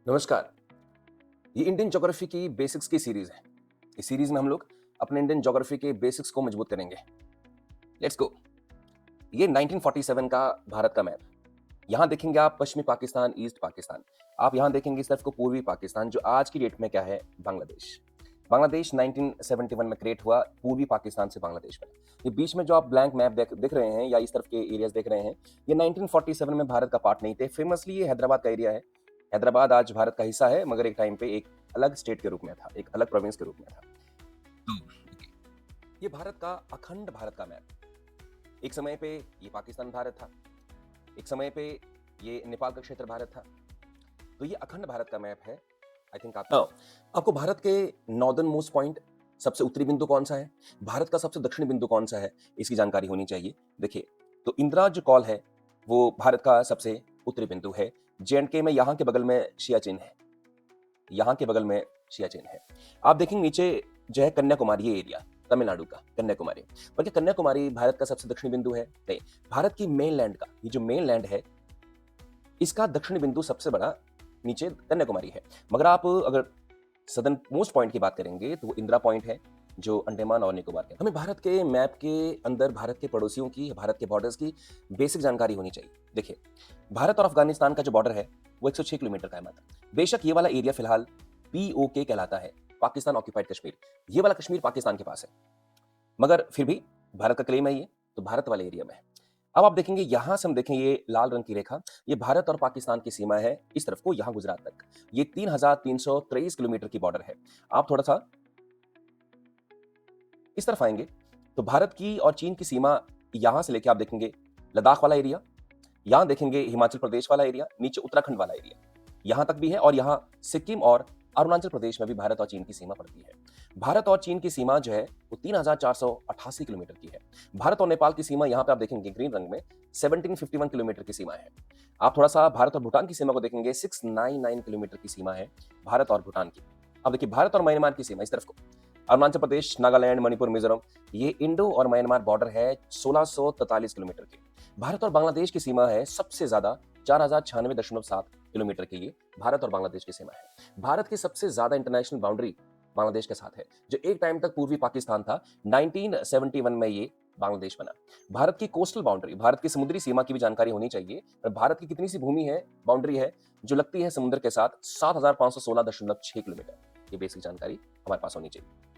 नमस्कार। ये Indian geography की बेसिक्स की सीरीज है। इस सीरीज में हम लोग अपने इंडियन ज्योग्राफी के बेसिक्स को मजबूत करेंगे। Let's go. ये 1947 का भारत का मैप। यहाँ देखेंगे आप पश्चिमी पाकिस्तान, ईस्ट पाकिस्तान। आप यहाँ देखेंगे इस तरफ को पूर्वी पाकिस्तान, जो आज की डेट में क्या है, बांग्लादेश। बांग्लादेश 1971 में क्रिएट हुआ पूर्वी पाकिस्तान से बांग्लादेश में। ये बीच में जो आप ब्लैंक मैप देख रहे हैं या इस तरफ के एरियाज देख रहे हैं, ये 1947 में भारत का पार्ट नहीं थे। फेमसली ये हैदराबाद का एरिया है। हैदराबाद आज भारत का हिस्सा है, मगर एक टाइम पे एक अलग स्टेट के रूप में था, एक अलग प्रोविंस के रूप में था। तो ये भारत का अखंड भारत का मैप। एक समय पे ये पाकिस्तान भारत था, एक समय पे ये नेपाल का क्षेत्र भारत था। तो ये अखंड भारत का मैप है। आई थिंक आपको भारत के नॉर्दर्न मोस्ट पॉइंट, सबसे उत्तरी बिंदु कौन सा है, भारत का सबसे दक्षिणी बिंदु कौन सा है, इसकी जानकारी होनी चाहिए। देखिए, तो इंदिरा जो कॉल है वो भारत का सबसे उत्तरी बिंदु है। जे में यहाँ के बगल में सियाचिन है, यहाँ के बगल में सियाचिन है। आप देखेंगे नीचे जो है कन्याकुमारी, ये एरिया तमिलनाडु का कन्याकुमारी। बल्कि कन्याकुमारी भारत का सबसे दक्षिणी बिंदु है? नहीं, भारत की मेन लैंड का, ये जो मेन लैंड है, इसका दक्षिणी बिंदु सबसे बड़ा नीचे कन्याकुमारी है। मगर आप अगर सदर्न मोस्ट पॉइंट की बात करेंगे तो वो इंदिरा पॉइंट है, जो अंडमान और निकोबार के। हमें भारत के मैप के अंदर भारत के पड़ोसियों की, भारत के बॉर्डर्स की बेसिक जानकारी होनी चाहिए। देखिए, भारत और अफगानिस्तान का जो बॉर्डर है वो 106 किलोमीटर का है मात्र। बेशक ये वाला एरिया फिलहाल पीओके कहलाता है, पाकिस्तान ऑक्यूपाइड कश्मीर। ये वाला कश्मीर पाकिस्तान के पास है, मगर फिर भी भारत का क्लेम है ये, तो भारत वाले एरिया में है। अब आप देखेंगे यहां से हम देखें ये लाल रंग की रेखा, ये भारत और पाकिस्तान की सीमा है। इस तरफ को यहां गुजरात तक ये 3,323 किलोमीटर की बॉर्डर है। आप थोड़ा सा इस तरफ आएंगे तो भारत की और चीन की सीमा यहां से लेके आप देखेंगे लद्दाख वाला एरिया, यहां देखेंगे हिमाचल प्रदेश वाला एरिया, नीचे उत्तराखंड वाला एरिया, यहां तक भी है। और यहां सिक्किम और अरुणाचल प्रदेश में भी भारत और चीन की सीमा पड़ती है। भारत और चीन की सीमा जो है वो 3,488 किलोमीटर की है। भारत और नेपाल की सीमा यहां पे आप देखेंगे ग्रीन रंग में 1751 किलोमीटर की सीमा है। आप थोड़ा सा भारत और भूटान की सीमा को देखेंगे, 699 किलोमीटर की सीमा है भारत और भूटान की। अब देखिए भारत और म्यांमार की सीमा इस तरफ को, अरुणाचल प्रदेश, नागालैंड, मणिपुर, मिजोरम, ये इंडो और म्यांमार बॉर्डर है 1643 किलोमीटर की। भारत और बांग्लादेश की सीमा है सबसे ज्यादा 4096.7 किलोमीटर की। ये भारत और बांग्लादेश की सीमा है। भारत की सबसे ज्यादा इंटरनेशनल बाउंड्री बांग्लादेश के साथ है, जो एक टाइम तक पूर्वी पाकिस्तान था। 1971 में ये बांग्लादेश बना। भारत की कोस्टल बाउंड्री, भारत की समुद्री सीमा की भी जानकारी होनी चाहिए। भारत की कितनी सी भूमि है, बाउंड्री है जो लगती है समुद्र के साथ, 7,516.6 किलोमीटर। ये बेसिक जानकारी हमारे पास होनी चाहिए।